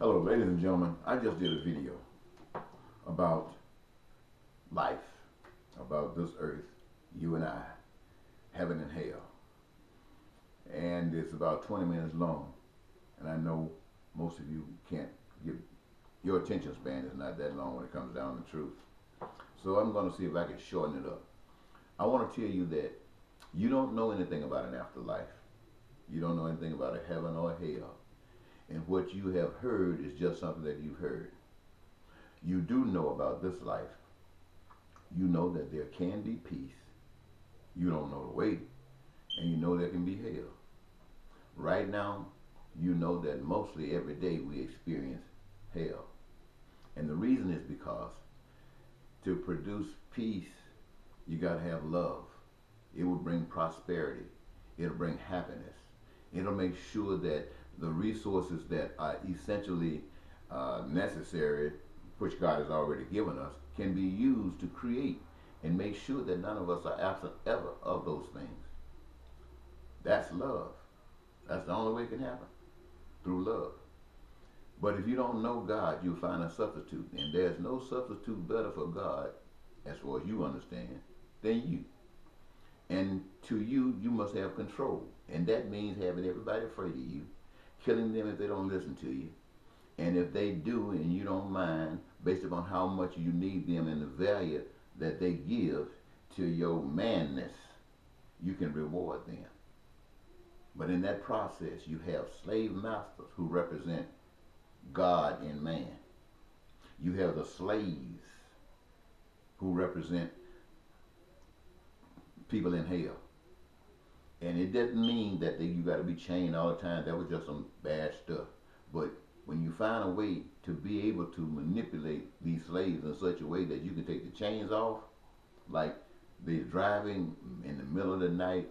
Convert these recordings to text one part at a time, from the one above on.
Hello, ladies and gentlemen. I just did a video about life, about this earth, you and I, heaven and hell. And it's about 20 minutes long. And I know most of you can't give, your attention span is not that long when it comes down to the truth. So I'm going to see if I can shorten it up. I want to tell you that you don't know anything about an afterlife. You don't know anything about a heaven or a hell. And what you have heard is just something that you've heard. You do know about this life. You know that there can be peace. You don't know the way. And you know there can be hell. Right now, you know that mostly every day we experience hell. And the reason is because to produce peace, you got to have love. It will bring prosperity. It'll bring happiness. It'll make sure that the resources that are essentially necessary, which God has already given us, can be used to create and make sure that none of us are absent ever of those things. That's love. That's the only way it can happen, through love. But if you don't know God, you'll find a substitute. And there's no substitute better for God, as far as you understand, than you. And to you, you must have control. And that means having everybody afraid of you, killing them if they don't listen to you. And if they do and you don't mind, based upon how much you need them and the value that they give to your manness, you can reward them. But in that process, you have slave masters who represent God in man. You have the slaves who represent people in hell. And it doesn't mean that you got to be chained all the time. That was just some bad stuff. But when you find a way to be able to manipulate these slaves in such a way that you can take the chains off, like they're driving in the middle of the night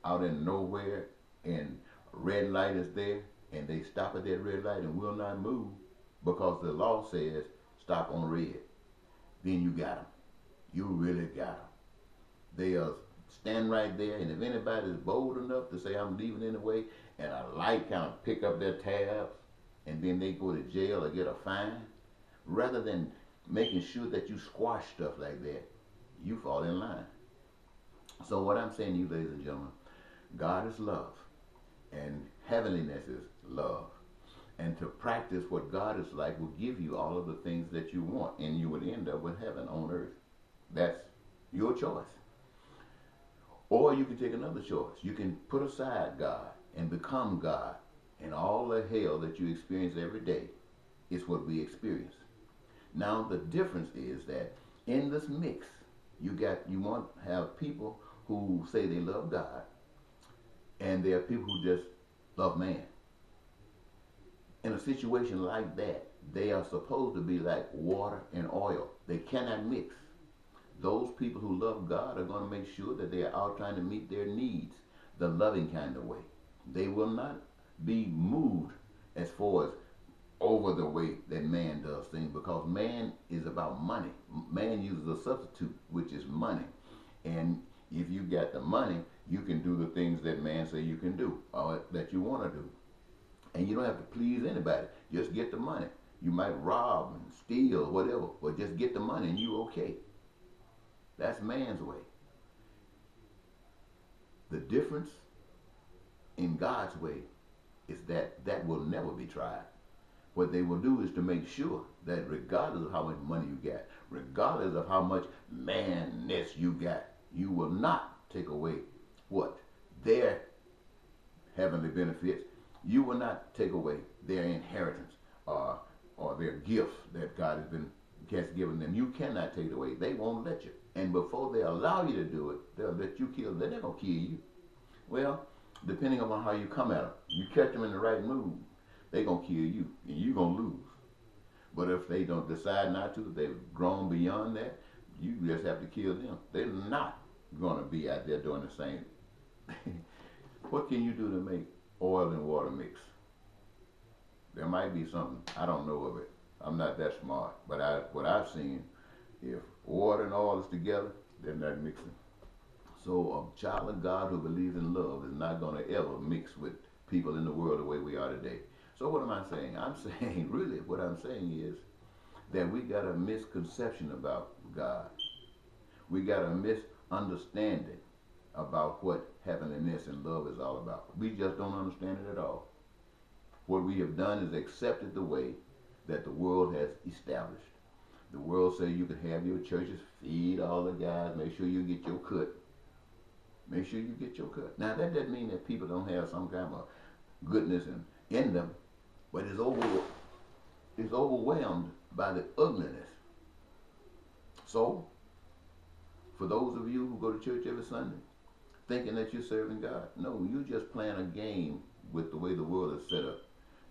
out in nowhere and a red light is there and they stop at that red light and will not move because the law says stop on red. Then you got them. You really got them. They are stand right there, and if anybody's bold enough to say I'm leaving anyway, and a light kind of pick up their tabs, and then they go to jail or get a fine, rather than making sure that you squash stuff like that, you fall in line. So what I'm saying to you, ladies and gentlemen, God is love, and heavenliness is love. And to practice what God is like will give you all of the things that you want, and you would end up with heaven on earth. That's your choice. Or you can take another choice. You can put aside God and become God. And all the hell that you experience every day is what we experience. Now the difference is that in this mix, you want to have people who say they love God, and there are people who just love man. In a situation like that, they are supposed to be like water and oil. They cannot mix. Those people who love God are going to make sure that they are out trying to meet their needs the loving kind of way. They will not be moved as far as over the way that man does things, because man is about money. Man uses a substitute, which is money. And if you got the money, you can do the things that man say you can do or that you want to do. And you don't have to please anybody. Just get the money. You might rob and steal or whatever, but just get the money and you okay. That's man's way. The difference in God's way is that that will never be tried. What they will do is to make sure that regardless of how much money you got, regardless of how much manness you got, you will not take away what? Their heavenly benefits. You will not take away their inheritance or their gift that God has given them. You cannot take it away. They won't let you. And before they allow you to do it, they'll let you kill them. They're not going to kill you. Well, depending on how you come at them, you catch them in the right mood, they're going to kill you, and you're going to lose. But if they don't decide not to, they've grown beyond that, you just have to kill them. They're not going to be out there doing the same. What can you do to make oil and water mix? There might be something. I don't know of it. I'm not that smart. But what I've seen, if water and oil is together, they're not mixing. So a child of God who believes in love is not going to ever mix with people in the world the way we are today. So what am I saying? I'm saying, really, what I'm saying is that we got a misconception about God. We got a misunderstanding about what heavenliness and love is all about. We just don't understand it at all. What we have done is accepted the way that the world has established. The world says you can have your churches, feed all the guys, make sure you get your cut. Make sure you get your cut. Now that doesn't mean that people don't have some kind of goodness in them, but it's overwhelmed by the ugliness. So, for those of you who go to church every Sunday, thinking that you're serving God, no, you just playing a game with the way the world is set up.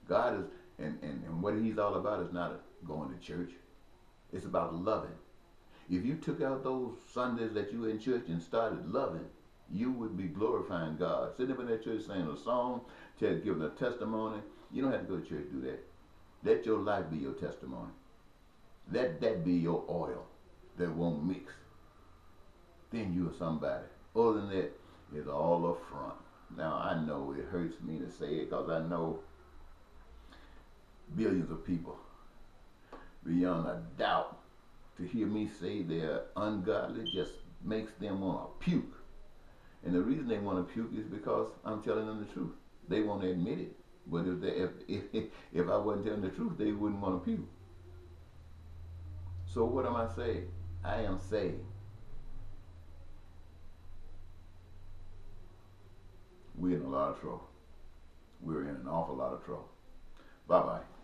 God is, and what He's all about is not going to church. It's about loving. If you took out those Sundays that you were in church and started loving, you would be glorifying God. Sitting up in that church saying a song, giving a testimony. You don't have to go to church to do that. Let your life be your testimony. Let that be your oil that won't mix. Then you are somebody. Other than that, it's all up front. Now, I know it hurts me to say it because I know billions of people, beyond a doubt, to hear me say they're ungodly just makes them want to puke. And the reason they want to puke is because I'm telling them the truth. They won't admit it. But if I wasn't telling the truth, they wouldn't want to puke. So what am I saying? I am saying we're in a lot of trouble. We're in an awful lot of trouble. Bye-bye.